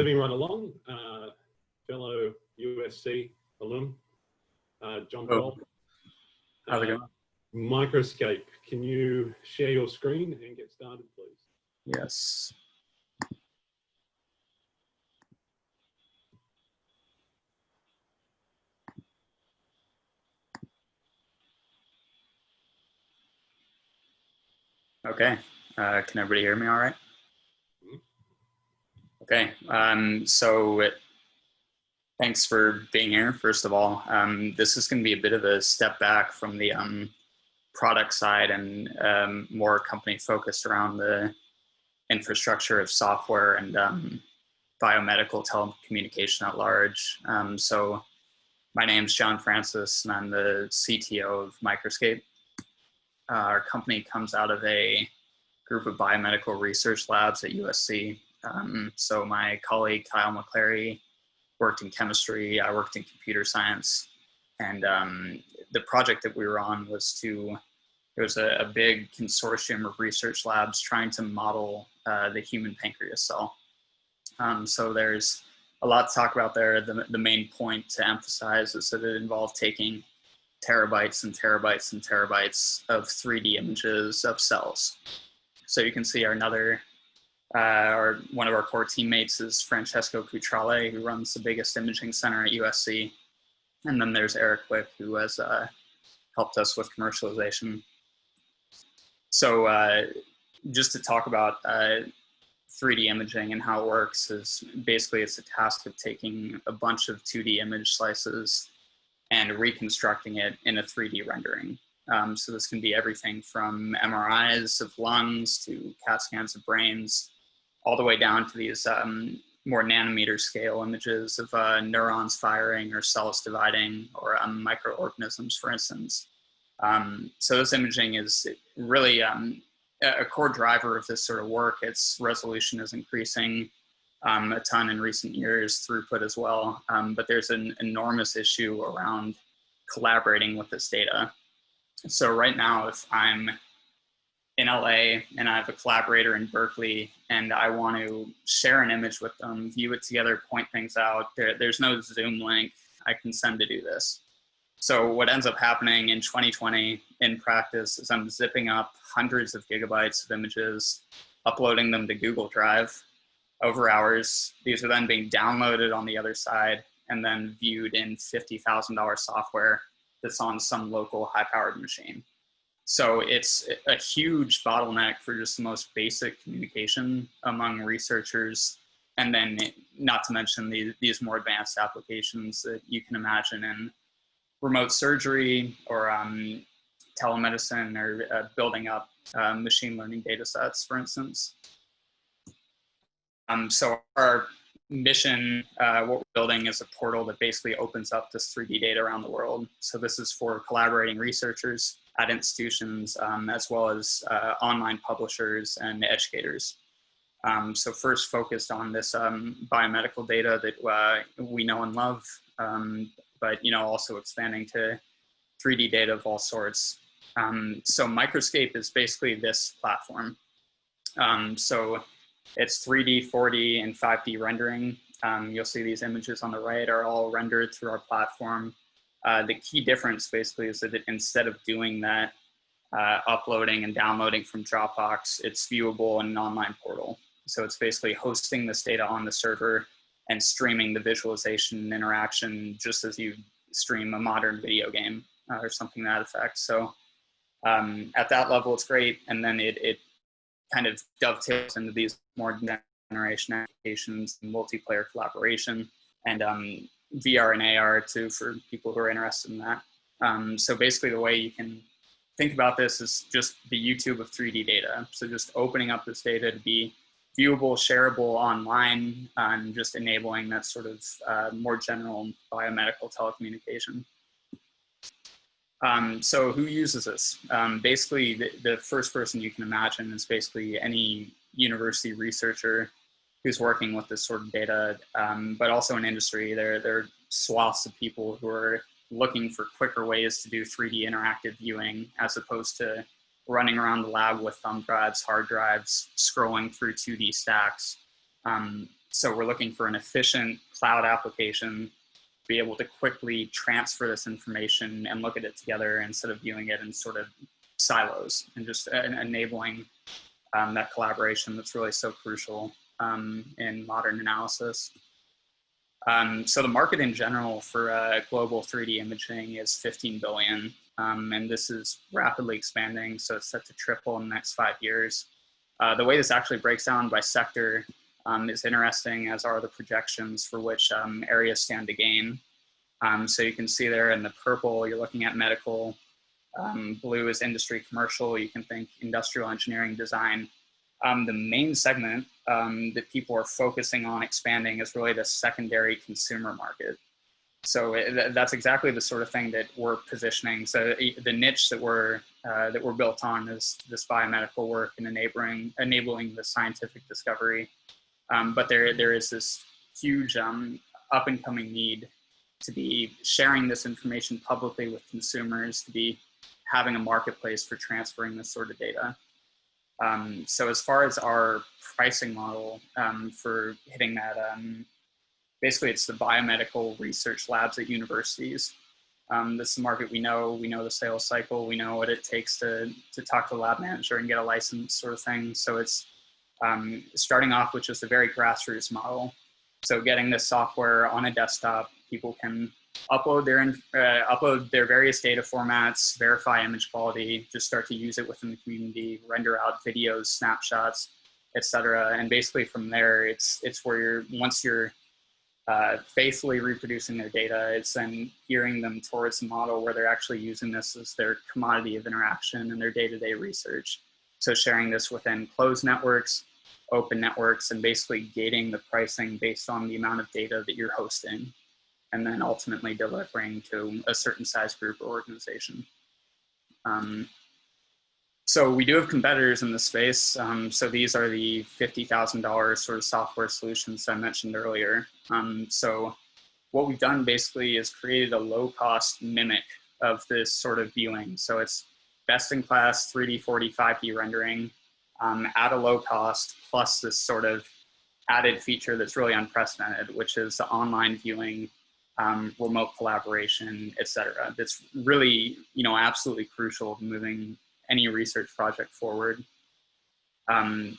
Moving right along, fellow USC alum, John Paul. How's it going? Microscape, can you share your screen and get started, please? Yes. Okay, can everybody hear me all right? Okay, so thanks for being here, first of all. This is going to be a bit of a step back from the product side and more company focused around the infrastructure of software and biomedical telecommunication at large. So my name's John Francis and I'm the CTO of Microscape. Our company comes out of a group of biomedical research labs at USC. So my colleague Kyle McClary worked in chemistry, I worked in computer science, and the project that we were on was it was a big consortium of research labs trying to model the human pancreas cell. So there's a lot to talk about there. The main point to emphasize is that it involved taking terabytes and terabytes and terabytes of 3D images of cells. So you can see one of our core teammates is Francesco Cutrale, who runs the biggest imaging center at USC. And then there's Eric Wick, who has helped us with commercialization. So just to talk about 3D imaging and how it works is basically it's a task of taking a bunch of 2D image slices and reconstructing it in a 3D rendering. So this can be everything from MRIs of lungs to CAT scans of brains, all the way down to these more nanometer scale images of neurons firing or cells dividing or microorganisms, for instance. So this imaging is really a core driver of this sort of work. Its resolution is increasing a ton in recent years, throughput as well, but there's an enormous issue around collaborating with this data. So right now, if I'm in LA and I have a collaborator in Berkeley and I want to share an image with them, view it together, point things out, there's no Zoom link I can send to do this. So what ends up happening in 2020 in practice is I'm zipping up hundreds of gigabytes of images, uploading them to Google Drive over hours. These are then being downloaded on the other side and then viewed in $50,000 software that's on some local high-powered machine. So it's a huge bottleneck for just the most basic communication among researchers. And then not to mention these more advanced applications that you can imagine in remote surgery or telemedicine or building up machine learning data sets, for instance. So our mission, what we're building is a portal that basically opens up this 3D data around the world. So this is for collaborating researchers at institutions, as well as online publishers and educators. So first focused on this biomedical data that we know and love, but also expanding to 3D data of all sorts. So Microscape is basically this platform. So it's 3D, 4D, and 5D rendering. You'll see these images on the right are all rendered through our platform. The key difference basically is that instead of doing that, uploading and downloading from Dropbox, it's viewable in an online portal. So it's basically hosting this data on the server and streaming the visualization and interaction just as you stream a modern video game or something to that effect. So at that level, it's great. And then it kind of dovetails into these more generation applications, multiplayer collaboration, and VR and AR too for people who are interested in that. So basically the way you can think about this is just the YouTube of 3D data. So just opening up this data to be viewable, shareable online, and just enabling that sort of more general biomedical telecommunication. So who uses this? Basically, the first person you can imagine is basically any university researcher who's working with this sort of data, but also in industry. There are swaths of people who are looking for quicker ways to do 3D interactive viewing as opposed to running around the lab with thumb drives, hard drives, scrolling through 2D stacks. So we're looking for an efficient cloud application to be able to quickly transfer this information and look at it together instead of viewing it in sort of silos, and just enabling that collaboration that's really so crucial in modern analysis. So the market in general for global 3D imaging is 15 billion, and this is rapidly expanding, so it's set to triple in the next 5 years. The way this actually breaks down by sector is interesting, as are the projections for which areas stand to gain. So you can see there in the purple, you're looking at medical. Blue is industry commercial. You can think industrial engineering design. The main segment that people are focusing on expanding is really the secondary consumer market. So that's exactly the sort of thing that we're positioning. So the niche that we're built on is this biomedical work and enabling the scientific discovery. But there is this huge up and coming need to be sharing this information publicly with consumers, to be having a marketplace for transferring this sort of data. So as far as our pricing model for hitting that, basically it's the biomedical research labs at universities. This is the market we know the sales cycle, we know what it takes to talk to the lab manager and get a license sort of thing. So it's starting off with just a very grassroots model. So getting this software on a desktop, people can upload their various data formats, verify image quality, just start to use it within the community, render out videos, snapshots, etc. And basically from there, it's where once you're faithfully reproducing their data, it's then gearing them towards a model where they're actually using this as their commodity of interaction in their day-to-day research. So sharing this within closed networks, open networks, and basically gating the pricing based on the amount of data that you're hosting, and then ultimately delivering to a certain size group or organization. So we do have competitors in this space. So these are the $50,000 sort of software solutions I mentioned earlier. So what we've done basically is created a low-cost mimic of this sort of viewing. So it's best-in-class 3D, 4D, 5D rendering at a low cost, plus this sort of added feature that's really unprecedented, which is the online viewing, remote collaboration, etc. That's really, absolutely crucial to moving any research project forward.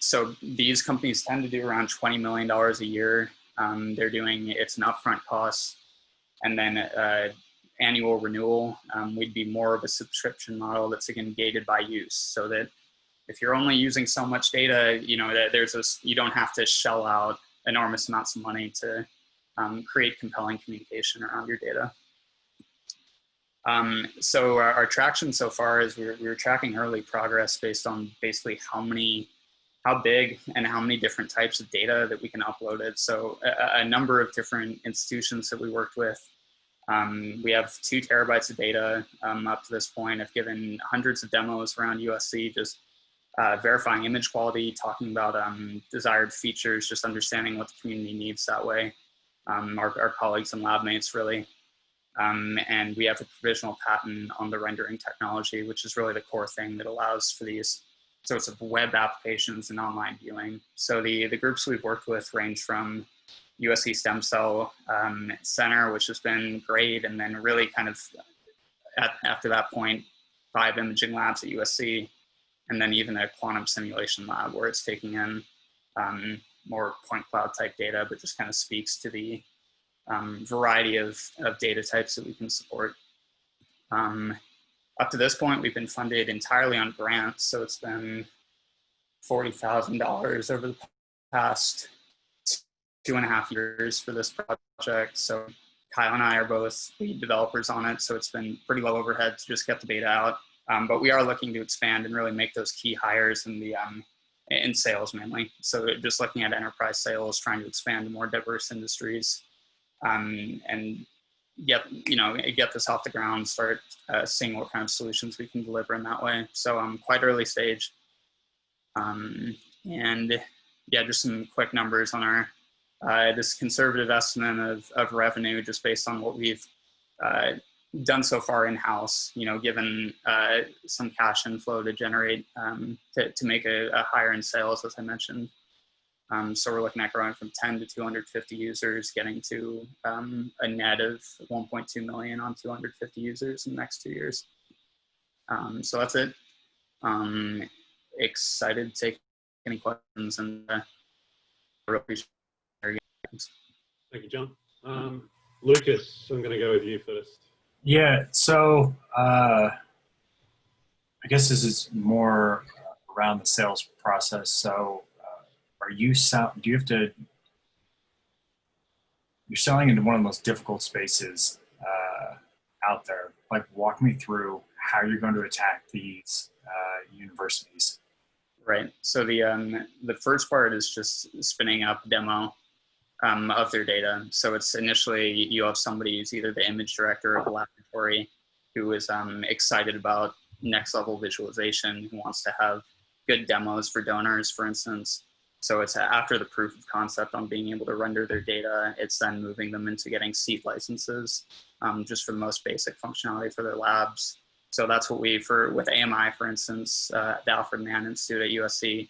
So these companies tend to do around $20 million a year. It's an upfront cost, and then annual renewal. We'd be more of a subscription model that's again gated by use, so that if you're only using so much data, you don't have to shell out enormous amounts of money to create compelling communication around your data. So our traction so far is we're tracking early progress based on basically how big and how many different types of data that we can upload it. So a number of different institutions that we worked with. We have 2 terabytes of data up to this point. I've given hundreds of demos around USC, just verifying image quality, talking about desired features, just understanding what the community needs that way. Our colleagues and lab mates really. And we have a provisional patent on the rendering technology, which is really the core thing that allows for these sorts of web applications and online viewing. So the groups we've worked with range from USC Stem Cell Center, which has been great, and then really kind of after that point, 5 imaging labs at USC, and then even a quantum simulation lab where it's taking in more point cloud type data, but just kind of speaks to the variety of data types that we can support. Up to this point, we've been funded entirely on grants, so it's been $40,000 over the past 2.5 years for this project. So Kyle and I are both lead developers on it, so it's been pretty low overhead to just get the data out. But we are looking to expand and really make those key hires in sales mainly. So just looking at enterprise sales, trying to expand to more diverse industries, and get this off the ground, start seeing what kind of solutions we can deliver in that way. So quite early stage. And yeah, just some quick numbers on our this conservative estimate of revenue, just based on what we've done so far in-house, given some cash inflow to generate, to make a hire in sales, as I mentioned. So we're looking at growing from 10 to 250 users, getting to a net of 1.2 million on 250 users in the next 2 years. So that's it. Excited to take any questions, and really appreciate your games. Thank you, John. Lucas, I'm going to go with you first. Yeah, so I guess this is more around the sales process. So do you have to, you're selling into one of the most difficult spaces out there. Like, walk me through how you're going to attack these universities. Right. So the first part is just spinning up a demo of their data. So it's initially you have somebody who's either the image director of a laboratory who is excited about next level visualization, who wants to have good demos for donors, for instance. So it's after the proof of concept on being able to render their data, it's then moving them into getting seat licenses, just for the most basic functionality for their labs. So that's what with AMI, for instance, the Alfred Mann Institute at USC,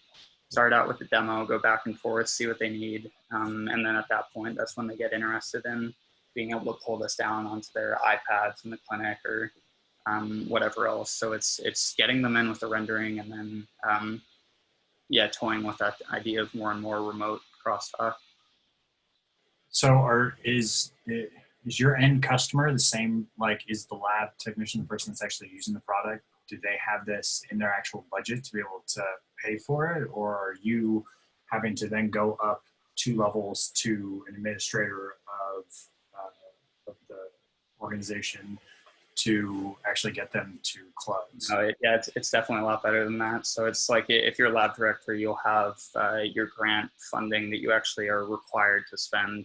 start out with the demo, go back and forth, see what they need. And then at that point, that's when they get interested in being able to pull this down onto their iPads in the clinic or whatever else. So it's getting them in with the rendering, and then toying with that idea of more and more remote crosstalk. So is your end customer the same? Like, is the lab technician the person that's actually using the product? Do they have this in their actual budget to be able to pay for it? Or are you having to then go up 2 levels to an administrator of the organization to actually get them to close? No, it's definitely a lot better than that. So it's like, if you're a lab director, you'll have your grant funding that you actually are required to spend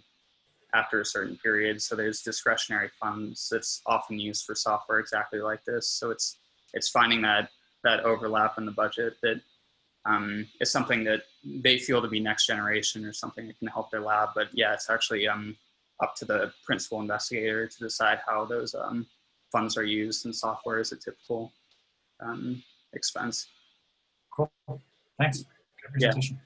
after a certain period. So there's discretionary funds that's often used for software exactly like this. So it's finding that overlap in the budget that is something that they feel to be next generation or something that can help their lab. But yeah, it's actually up to the principal investigator to decide how those funds are used, and software is a typical expense. Cool. Thanks. Good presentation. Yeah.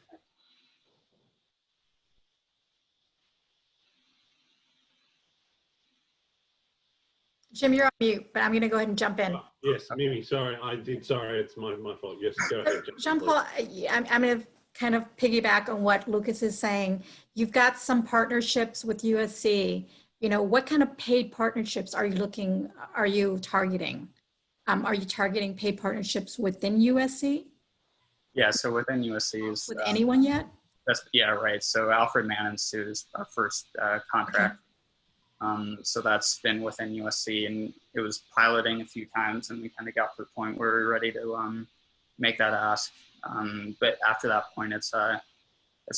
Jim, you're on mute, but I'm going to go ahead and jump in. Yes, Mimi, sorry, sorry, it's my fault. Yes, go ahead. Jean-Paul, I'm going to kind of piggyback on what Lucas is saying. You've got some partnerships with USC. What kind of paid partnerships are you targeting? Are you targeting paid partnerships within USC? Yeah, so within USC is... With anyone yet? Yeah, right. So Alfred Mann Institute is our first contract. Okay. So that's been within USC, and it was piloting a few times, and we kind of got to the point where we were ready to make that ask. But after that point, it's a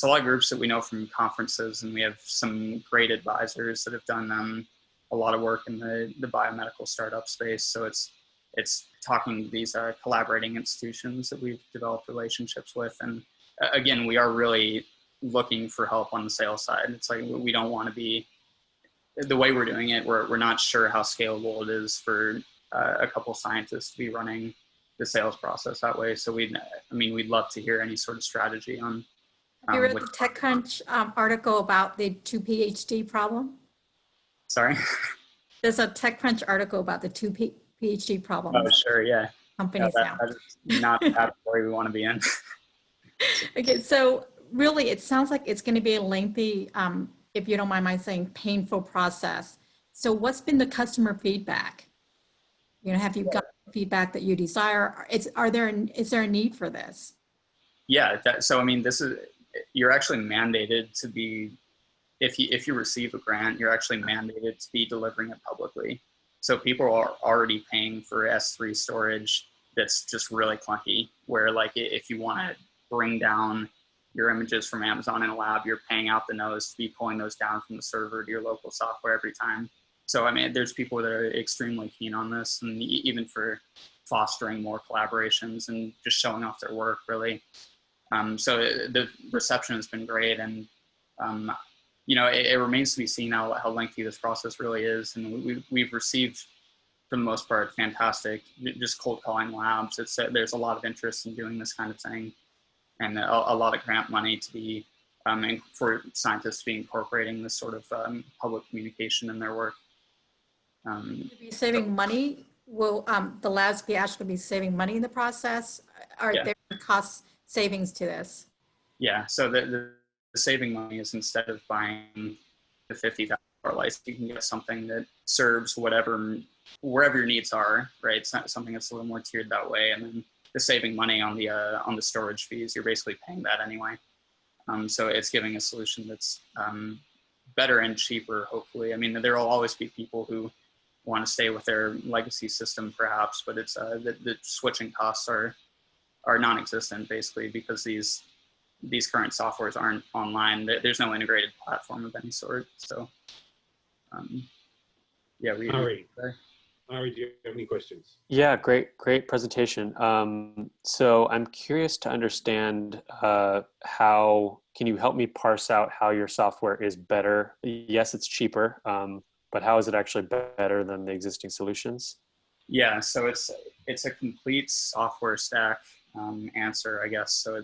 lot of groups that we know from conferences, and we have some great advisors that have done a lot of work in the biomedical startup space. So it's talking to these collaborating institutions that we've developed relationships with. And again, we are really looking for help on the sales side. It's like, we don't want to be, the way we're doing it, we're not sure how scalable it is for a couple scientists to be running the sales process that way. So we'd love to hear any sort of strategy on. Have you read the TechCrunch article about the 2 PhD problem? Sorry? There's a TechCrunch article about the 2 PhD problem. Oh, sure, yeah. Companies now. That is not the category we want to be in. Okay, so really it sounds like it's going to be a lengthy, if you don't mind my saying, painful process. So what's been the customer feedback? Have you got feedback that you desire? Is there a need for this? Yeah, you're actually mandated to be, if you receive a grant, you're actually mandated to be delivering it publicly. So people are already paying for S3 storage that's just really clunky, where like if you want to bring down your images from Amazon in a lab, you're paying out the nose to be pulling those down from the server to your local software every time. So there's people that are extremely keen on this, and even for fostering more collaborations and just showing off their work, really. So the reception has been great, and it remains to be seen how lengthy this process really is. And we've received, for the most part, fantastic, just cold calling labs. There's a lot of interest in doing this kind of thing, and a lot of grant money to be and for scientists to be incorporating this sort of public communication in their work. Be saving money? Will the labs be actually be saving money in the process? Are Yeah. there cost savings to this? Yeah, so the saving money is, instead of buying the $50,000 license, you can get something that serves wherever your needs are, right? It's not something that's a little more tiered that way. And then the saving money on the storage fees, you're basically paying that anyway. So it's giving a solution that's better and cheaper, hopefully. I mean, there will always be people who want to stay with their legacy system, perhaps, but it's the switching costs are non-existent, basically, because these current softwares aren't online. There's no integrated platform of any sort. So, yeah, Arye, do you have any questions? Yeah, great presentation. So I'm curious to understand how, can you help me parse out how your software is better? Yes, it's cheaper, but how is it actually better than the existing solutions? Yeah, so it's a complete software stack answer, I guess. So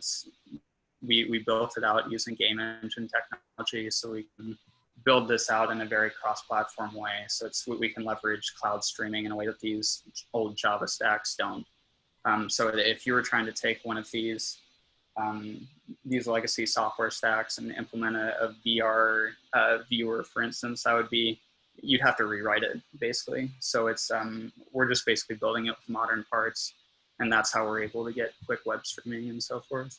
we built it out using game engine technology, so we can build this out in a very cross-platform way. So we can leverage cloud streaming in a way that these old Java stacks don't. So if you were trying to take one of these legacy software stacks and implement a VR viewer, for instance, you'd have to rewrite it, basically. So we're just basically building it with modern parts, and that's how we're able to get quick web streaming and so forth.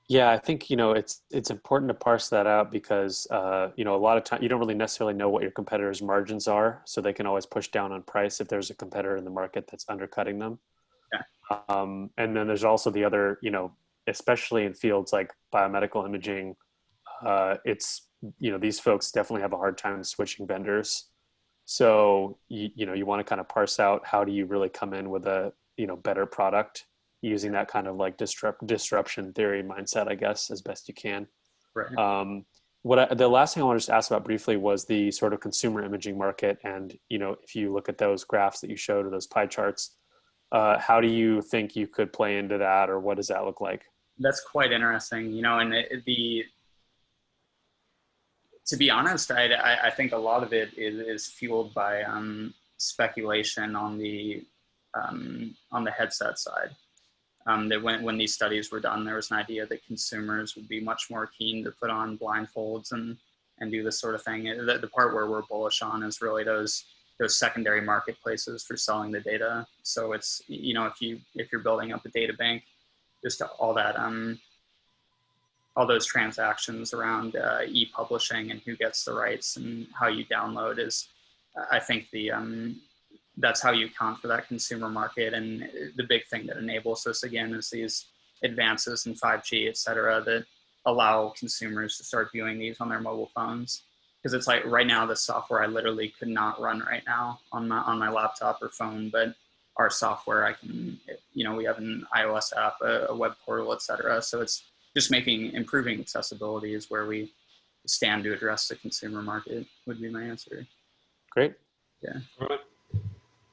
Yeah, I think, it's important to parse that out because, a lot of time you don't really necessarily know what your competitors' margins are. So they can always push down on price if there's a competitor in the market that's undercutting them. Yeah. And then there's also the other, especially in fields like biomedical imaging, these folks definitely have a hard time switching vendors. So, you want to kind of parse out, how do you really come in with a, better product, using that kind of like disruption theory mindset, I guess, as best you can. Right. The last thing I wanted to ask about briefly was the sort of consumer imaging market. And, if you look at those graphs that you showed, or those pie charts, how do you think you could play into that, or what does that look like? That's quite interesting, and to be honest, I think a lot of it is fueled by speculation on the headset side. That when these studies were done, there was an idea that consumers would be much more keen to put on blindfolds and do this sort of thing. The part where we're bullish on is really those secondary marketplaces for selling the data. So it's, if you're building up a data bank, just all that all those transactions around e-publishing and who gets the rights and how you download is, I think that's how you account for that consumer market. And the big thing that enables this, again, is these advances in 5G, et cetera, that allow consumers to start viewing these on their mobile phones. Because it's like right now, the software I literally could not run right now on my laptop or phone, but our software, I can, we have an iOS app, a web portal, et cetera. So it's just improving accessibility is where we stand to address the consumer market, would be my answer. Great. Yeah. All right.